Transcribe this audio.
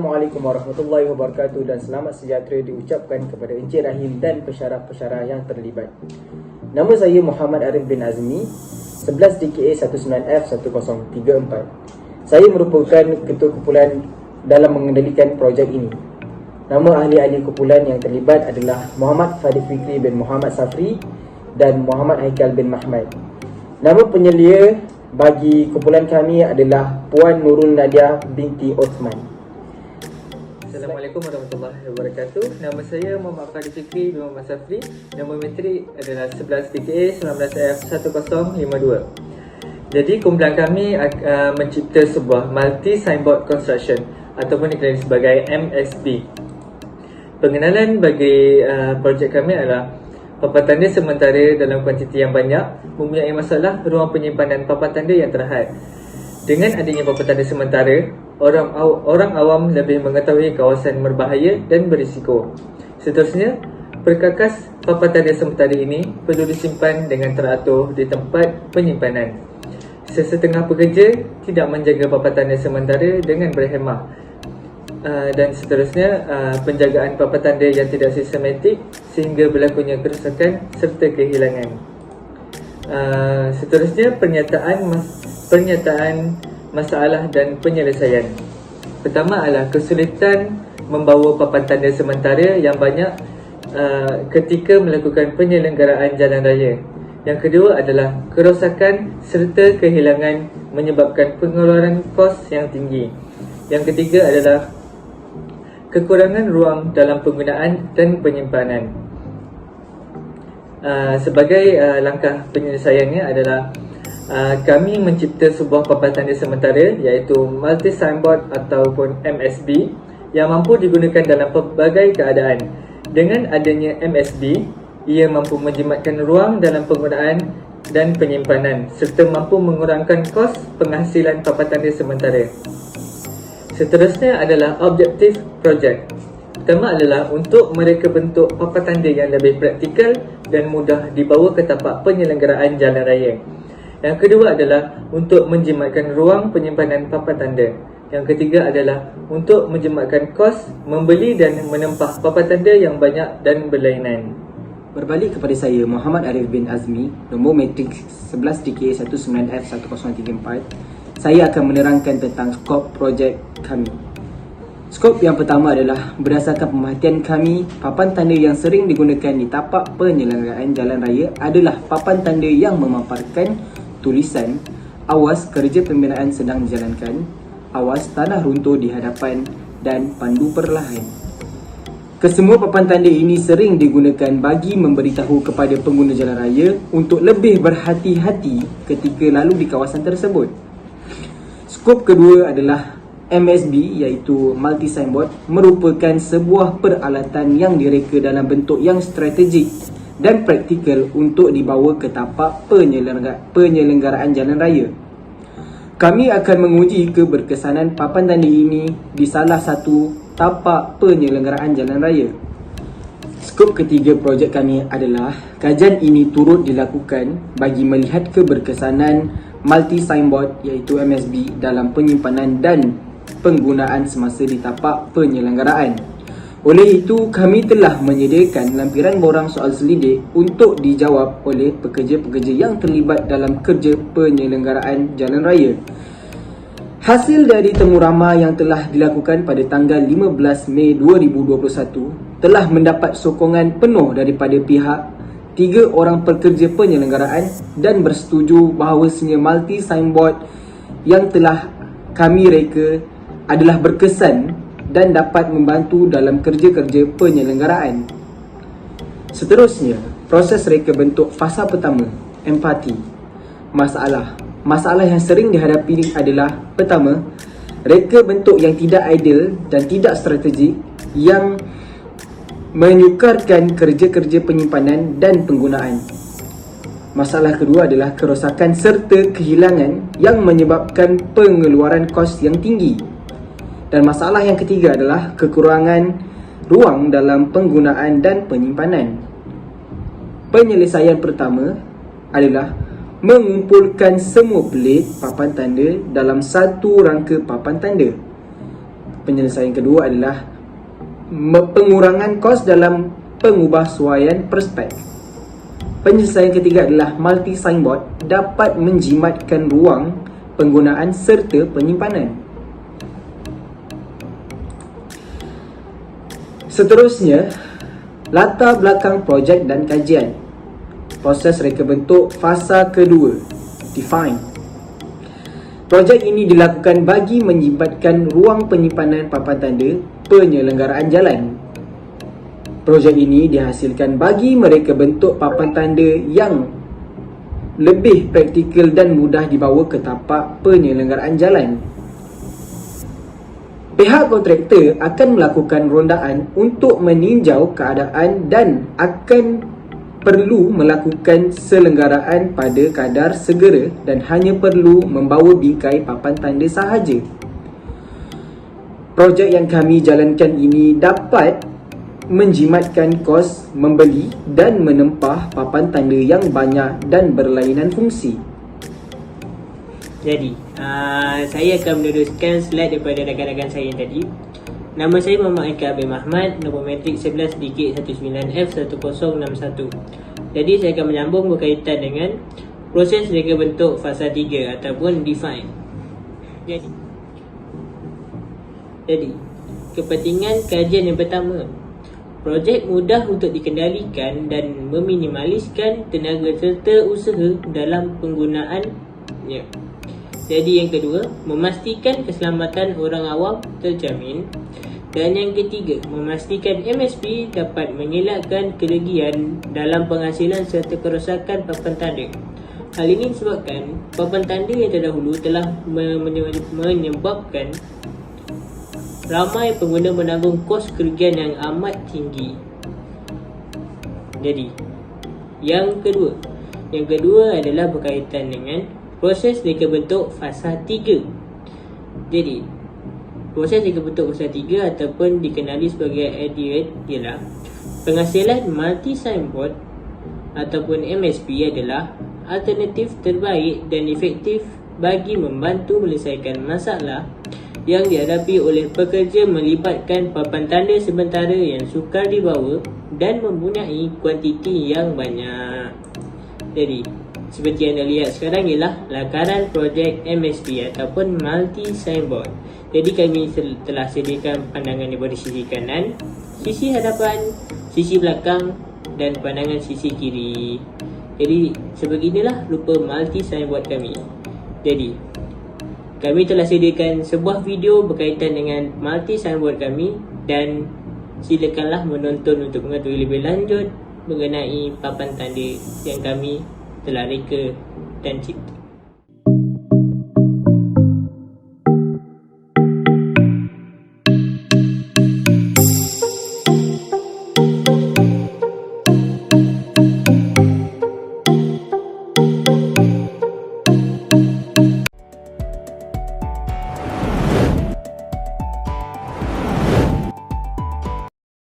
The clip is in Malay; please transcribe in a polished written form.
Assalamualaikum warahmatullahi wabarakatuh dan selamat sejahtera diucapkan kepada Encik Rahim dan pesyarah-pesyarah yang terlibat. Nama saya Muhammad Arif bin Azmi, 11 DKA 19F1034. Saya merupakan ketua kumpulan dalam mengendalikan projek ini. Nama ahli-ahli kumpulan yang terlibat adalah Muhammad Fadil Fikri bin Muhammad Safri dan Muhammad Haikal bin Mahmad. Nama penyelia bagi kumpulan kami adalah Puan Nurul Nadia binti Osman. Assalamualaikum warahmatullahi wabarakatuh. Nama saya Muhammad Fadil Fikri bin Muhammad Safri. Nama metrik adalah 11 DKA 19F1052. Jadi kumpulan kami mencipta sebuah multi signboard construction ataupun dikenali sebagai MSB. Pengenalan bagi projek kami adalah papan tanda sementara dalam kuantiti yang banyak mempunyai masalah ruang penyimpanan papan tanda yang terhad. Dengan adanya papan tanda sementara, orang awam lebih mengetahui kawasan berbahaya dan berisiko. Seterusnya, perkakas papan tanda sementara ini perlu disimpan dengan teratur di tempat penyimpanan. Sesetengah pekerja tidak menjaga papan tanda sementara dengan berhemah. Dan seterusnya, penjagaan papan tanda yang tidak sistematik sehingga berlakunya kerosakan serta kehilangan. Seterusnya, pernyataan masalah dan penyelesaian. Pertama adalah kesulitan membawa papan tanda sementara yang banyak ketika melakukan penyelenggaraan jalan raya. Yang kedua adalah kerosakan serta kehilangan menyebabkan pengeluaran kos yang tinggi. Yang ketiga adalah kekurangan ruang dalam penggunaan dan penyimpanan. Sebagai langkah penyelesaiannya adalah kami mencipta sebuah papan tanda sementara iaitu multi signboard ataupun MSB yang mampu digunakan dalam pelbagai keadaan. Dengan adanya MSB, ia mampu menjimatkan ruang dalam penggunaan dan penyimpanan serta mampu mengurangkan kos penghasilan papan tanda sementara. Seterusnya adalah objektif projek. Pertama adalah untuk mereka bentuk papan tanda yang lebih praktikal dan mudah dibawa ke tapak penyelenggaraan jalan raya. Yang kedua adalah untuk menjimatkan ruang penyimpanan papan tanda. Yang ketiga adalah untuk menjimatkan kos membeli dan menempah papan tanda yang banyak dan berlainan. Berbalik kepada saya, Muhammad Arif bin Azmi, nombor metrik 11 DKA 19F1034. Saya akan menerangkan tentang skop projek kami. Skop yang pertama adalah berdasarkan pemerhatian kami, papan tanda yang sering digunakan di tapak penyelenggaraan jalan raya adalah papan tanda yang memaparkan tulisan awas kerja pembinaan sedang dijalankan, awas tanah runtuh di hadapan dan pandu perlahan. Kesemua papan tanda ini sering digunakan bagi memberitahu kepada pengguna jalan raya untuk lebih berhati-hati ketika lalu di kawasan tersebut. Skop kedua adalah MSB iaitu multi signboard merupakan sebuah peralatan yang direka dalam bentuk yang strategik dan praktikal untuk dibawa ke tapak penyelenggaraan jalan raya. Kami akan menguji keberkesanan papan tanda ini di salah satu tapak penyelenggaraan jalan raya. Skop ketiga projek kami adalah kajian ini turut dilakukan bagi melihat keberkesanan multi signboard iaitu MSB dalam penyimpanan dan penggunaan semasa di tapak penyelenggaraan. Oleh itu, kami telah menyediakan lampiran borang soal selidik untuk dijawab oleh pekerja-pekerja yang terlibat dalam kerja penyelenggaraan jalan raya. Hasil dari temu ramah yang telah dilakukan pada tanggal 15 Mei 2021 telah mendapat sokongan penuh daripada pihak 3 orang pekerja penyelenggaraan dan bersetuju bahawasanya multi signboard yang telah kami reka adalah berkesan dan dapat membantu dalam kerja-kerja penyelenggaraan. Seterusnya, proses reka bentuk fasa pertama, empati. Masalah yang sering dihadapi adalah pertama, reka bentuk yang tidak ideal dan tidak strategik yang menyukarkan kerja-kerja penyimpanan dan penggunaan. Masalah kedua adalah kerosakan serta kehilangan yang menyebabkan pengeluaran kos yang tinggi. Dan masalah yang ketiga adalah kekurangan ruang dalam penggunaan dan penyimpanan. Penyelesaian pertama adalah mengumpulkan semua pelit papan tanda dalam satu rangka papan tanda. penyelesaian kedua adalah pengurangan kos dalam pengubahsuaian perspek. Penyelesaian ketiga adalah multi signboard dapat menjimatkan ruang penggunaan serta penyimpanan. Seterusnya, latar belakang projek dan kajian. Proses reka bentuk fasa kedua, define. Projek ini dilakukan bagi menjimatkan ruang penyimpanan papan tanda penyelenggaraan jalan. Projek ini dihasilkan bagi mereka bentuk papan tanda yang lebih praktikal dan mudah dibawa ke tapak penyelenggaraan jalan. Pihak kontraktor akan melakukan rondaan untuk meninjau keadaan dan akan perlu melakukan selenggaraan pada kadar segera dan hanya perlu membawa bingkai papan tanda sahaja. Projek yang kami jalankan ini dapat menjimatkan kos membeli dan menempah papan tanda yang banyak dan berlainan fungsi. Jadi, saya akan meneruskan slide daripada rakan-rakan saya yang tadi. Nama saya Muhammad Eka bin Ahmad, nombor matrik 11 DK 19F1061. Jadi, saya akan menyambung berkaitan dengan proses reka bentuk fasa 3 ataupun define. Jadi, kepentingan kajian yang pertama. Projek mudah untuk dikendalikan dan meminimaliskan tenaga serta usaha dalam penggunaannya. Jadi yang kedua, memastikan keselamatan orang awam terjamin. Dan yang ketiga, memastikan MSP dapat mengelakkan kerugian dalam penghasilan serta kerosakan papan tanda. Hal ini disebabkan papan tanda yang terdahulu telah menyebabkan ramai pengguna menanggung kos kerugian yang amat tinggi. Jadi, yang kedua adalah berkaitan dengan proses reka bentuk fasa 3. Jadi, proses reka bentuk fasa 3 ataupun dikenali sebagai ADR ialah penghasilan multi signboard ataupun MSP adalah alternatif terbaik dan efektif bagi membantu menyelesaikan masalah yang dihadapi oleh pekerja melibatkan papan tanda sementara yang sukar dibawa dan mempunyai kuantiti yang banyak. Jadi, seperti yang anda lihat sekarang ialah lakaran projek MSP ataupun multi signboard. Jadi kami telah sediakan pandangan daripada sisi kanan, sisi hadapan, sisi belakang dan pandangan sisi kiri. Jadi sebeginilah rupa multi signboard kami. Jadi kami telah sediakan sebuah video berkaitan dengan multi signboard kami dan silakanlah menonton untuk mengetahui lebih lanjut mengenai papan tanda yang kami telah reka dan cipta.